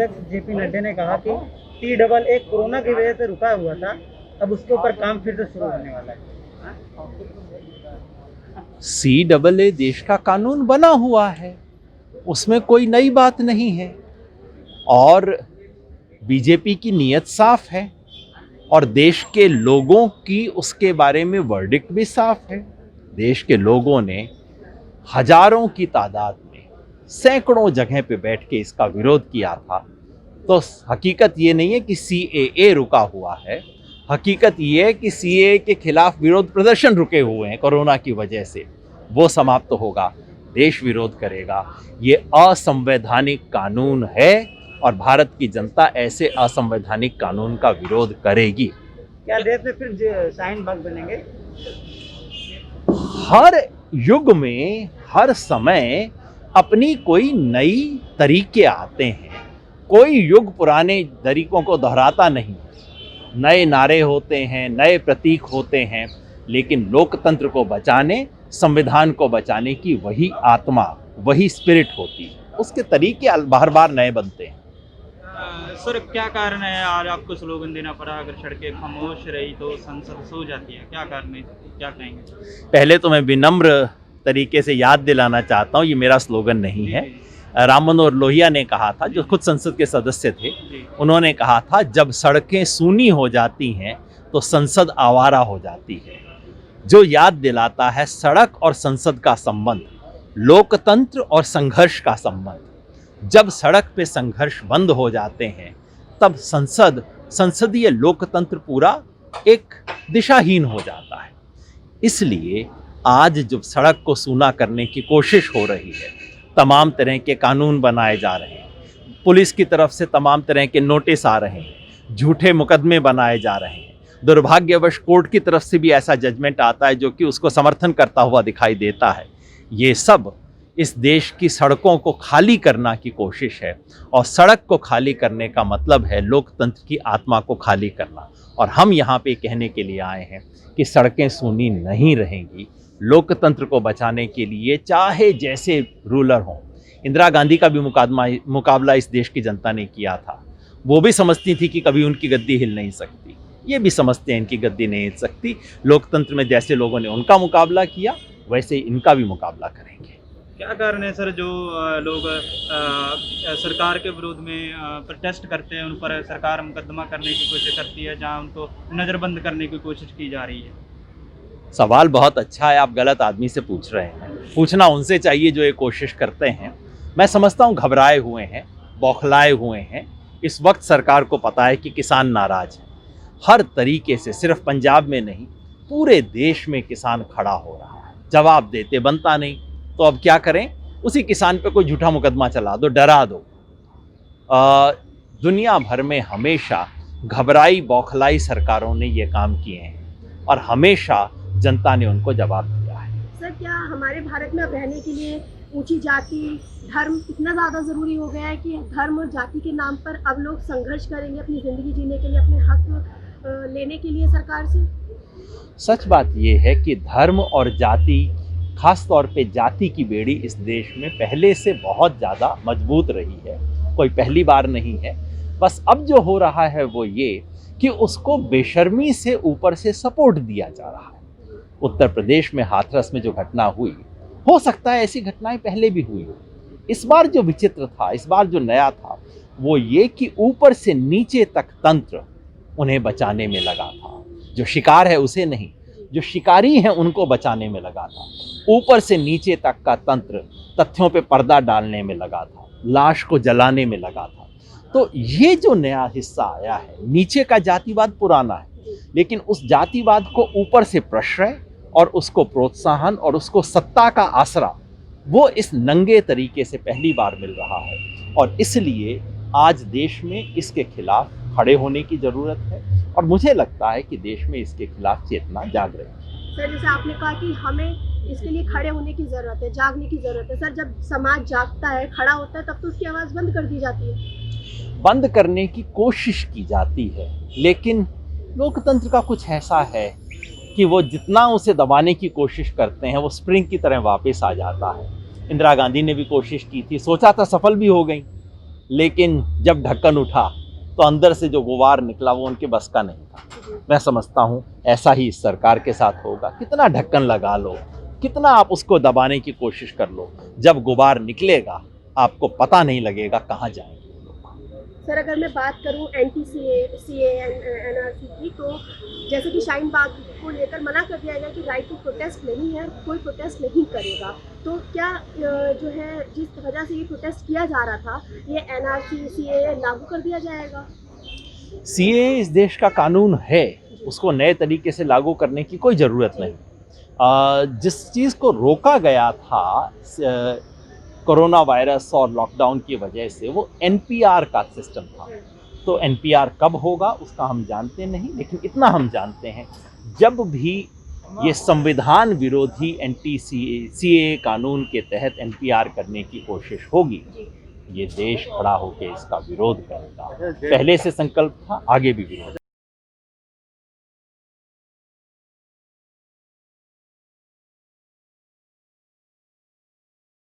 अध्यक्ष जेपी नड्डा ने कहा कि TEE कोरोना की वजह से रुका हुआ था, अब उसके ऊपर काम फिर से शुरू होने वाला है। CAA देश का कानून बना हुआ है, उसमें कोई नई बात नहीं है और बीजेपी की नीयत साफ है और देश के लोगों की उसके बारे में वर्डिक्ट भी साफ है। देश के लोगों ने हजारों की तादाद में सैकड़ों जगह पे बैठ के इसका विरोध किया था। तो हकीकत ये नहीं है कि CAA रुका हुआ है, हकीकत ये है कि CAA के खिलाफ विरोध प्रदर्शन रुके हुए हैं कोरोना की वजह से। वो समाप्त होगा, देश विरोध करेगा। ये असंवैधानिक कानून है और भारत की जनता ऐसे असंवैधानिक कानून का विरोध करेगी। क्या देश में फिर शाहीन बाग बनेंगे? हर युग में हर समय अपनी कोई नई तरीके आते हैं, कोई युग पुराने तरीकों को दोहराता नहीं। नए नारे होते हैं, नए प्रतीक होते हैं, लेकिन लोकतंत्र को बचाने, संविधान को बचाने की वही आत्मा, वही स्पिरिट होती है। उसके तरीके बार बार नए बनते हैं। सर, क्या कारण है आज आपको स्लोगन देना पड़ा? अगर सड़कें खामोश रही तो संसद सो जाती है, क्या कारण है, क्या कहेंगे? पहले तो मैं विनम्र तरीके से याद दिलाना चाहता हूँ, ये मेरा स्लोगन नहीं है। राम मनोहर लोहिया ने कहा था, जो खुद संसद के सदस्य थे, उन्होंने कहा था जब सड़कें सूनी हो जाती हैं तो संसद आवारा हो जाती है। जो याद दिलाता है सड़क और संसद का संबंध, लोकतंत्र और संघर्ष का संबंध। जब सड़क पे संघर्ष बंद हो जाते हैं तब संसदीय लोकतंत्र पूरा एक दिशाहीन हो जाता है। इसलिए आज जब सड़क को सूना करने की कोशिश हो रही है, तमाम तरह के कानून बनाए जा रहे हैं, पुलिस की तरफ से तमाम तरह के नोटिस आ रहे हैं, झूठे मुकदमे बनाए जा रहे हैं, दुर्भाग्यवश कोर्ट की तरफ से भी ऐसा जजमेंट आता है जो कि उसको समर्थन करता हुआ दिखाई देता है। ये सब इस देश की सड़कों को खाली करना की कोशिश है और सड़क को खाली करने का मतलब है लोकतंत्र की आत्मा को खाली करना। और हम यहाँ पे कहने के लिए आए हैं कि सड़कें सूनी नहीं रहेंगी। लोकतंत्र को बचाने के लिए चाहे जैसे रूलर हों, इंदिरा गांधी का भी मुकाबला इस देश की जनता ने किया था। वो भी समझती थी कि कभी उनकी गद्दी हिल नहीं सकती, ये भी समझते हैं इनकी गद्दी नहीं हिल सकती। लोकतंत्र में जैसे लोगों ने उनका मुकाबला किया वैसे इनका भी मुकाबला करेंगे। क्या कारण है सर जो लोग सरकार के विरोध में प्रोटेस्ट करते हैं, उन पर सरकार मुकदमा करने की कोशिश करती है, जहां उनको नज़रबंद करने की कोशिश की जा रही है? सवाल बहुत अच्छा है, आप गलत आदमी से पूछ रहे हैं। पूछना उनसे चाहिए जो ये कोशिश करते हैं। मैं समझता हूँ घबराए हुए हैं, बौखलाए हुए हैं। इस वक्त सरकार को पता है कि किसान नाराज है। हर तरीके से, सिर्फ पंजाब में नहीं, पूरे देश में किसान खड़ा हो रहा है। जवाब देते बनता नहीं तो अब क्या करें? उसी किसान पे कोई झूठा मुकदमा चला दो, डरा दो। दुनिया भर में हमेशा घबराई बौखलाई सरकारों ने ये काम किए हैं और हमेशा जनता ने उनको जवाब दिया है। सर, क्या हमारे भारत में अब रहने के लिए ऊंची जाति, धर्म इतना ज़्यादा ज़रूरी हो गया है कि धर्म और जाति के नाम पर अब लोग संघर्ष करेंगे अपनी ज़िंदगी जीने के लिए, अपने हक लेने के लिए सरकार से? सच बात यह है कि धर्म और जाति, खास तौर पे जाति की बेड़ी इस देश में पहले से बहुत ज़्यादा मजबूत रही है, कोई पहली बार नहीं है। बस अब जो हो रहा है वो ये कि उसको बेशर्मी से ऊपर से सपोर्ट दिया जा रहा है। उत्तर प्रदेश में हाथरस में जो घटना हुई, हो सकता है ऐसी घटनाएं पहले भी हुई हो। इस बार जो विचित्र था, इस बार जो नया था, वो ये कि ऊपर से नीचे तक तंत्र उन्हें बचाने में लगा था। जो शिकार है उसे नहीं, जो शिकारी हैं उनको बचाने में लगा था। ऊपर से नीचे तक का तंत्र तथ्यों पे पर्दा डालने में लगा था, लाश को जलाने में लगा था। तो ये जो नया हिस्सा आया है, नीचे का जातिवाद पुराना है, लेकिन उस जातिवाद को ऊपर से प्रश्रय और उसको प्रोत्साहन और उसको सत्ता का आसरा, वो इस नंगे तरीके से पहली बार मिल रहा है। और इसलिए आज देश में इसके खिलाफ खड़े होने की ज़रूरत है और मुझे लगता है कि देश में इसके खिलाफ चेतना जाग रही है। सर, जैसे आपने कहा कि हमें इसके लिए खड़े होने की ज़रूरत है, जागने की ज़रूरत है। सर, जब समाज जागता है, खड़ा होता है, तब तो उसकी आवाज़ बंद कर दी जाती है। बंद करने की कोशिश की जाती है, लेकिन लोकतंत्र का कुछ ऐसा है कि वो जितना उसे दबाने की कोशिश करते हैं वो स्प्रिंग की तरह वापस आ जाता है। इंदिरा गांधी ने भी कोशिश की थी, सोचा था सफल भी हो गई, लेकिन जब ढक्कन उठा तो अंदर से जो गुबार निकला वो उनके बस का नहीं था। मैं समझता हूँ ऐसा ही इस सरकार के साथ होगा। कितना ढक्कन लगा लो, कितना आप उसको दबाने की कोशिश कर लो, जब गुबार निकलेगा आपको पता नहीं लगेगा कहाँ जाएंगे। सर अगर मैं बात करूं एंटी सी एनआरसी की, तो जैसे कि शाहीन बाग को लेकर मना कर दिया गया कि राइट टू प्रोटेस्ट नहीं है, कोई प्रोटेस्ट नहीं करेगा, तो क्या जो है जिस वजह से ये प्रोटेस्ट किया जा रहा था, ये एनआरसी सीए लागू कर दिया जाएगा? सीए इस देश का कानून है, उसको नए तरीके से लागू करने की कोई ज़रूरत नहीं। जिस चीज़ को रोका गया था कोरोना वायरस और लॉकडाउन की वजह से, वो एनपीआर का सिस्टम था। तो एनपीआर कब होगा उसका हम जानते नहीं, लेकिन इतना हम जानते हैं जब भी ये संविधान विरोधी एंटी सीए कानून के तहत एनपीआर करने की कोशिश होगी, ये देश खड़ा होकर इसका विरोध करेगा। पहले से संकल्प था, आगे भी विरोध।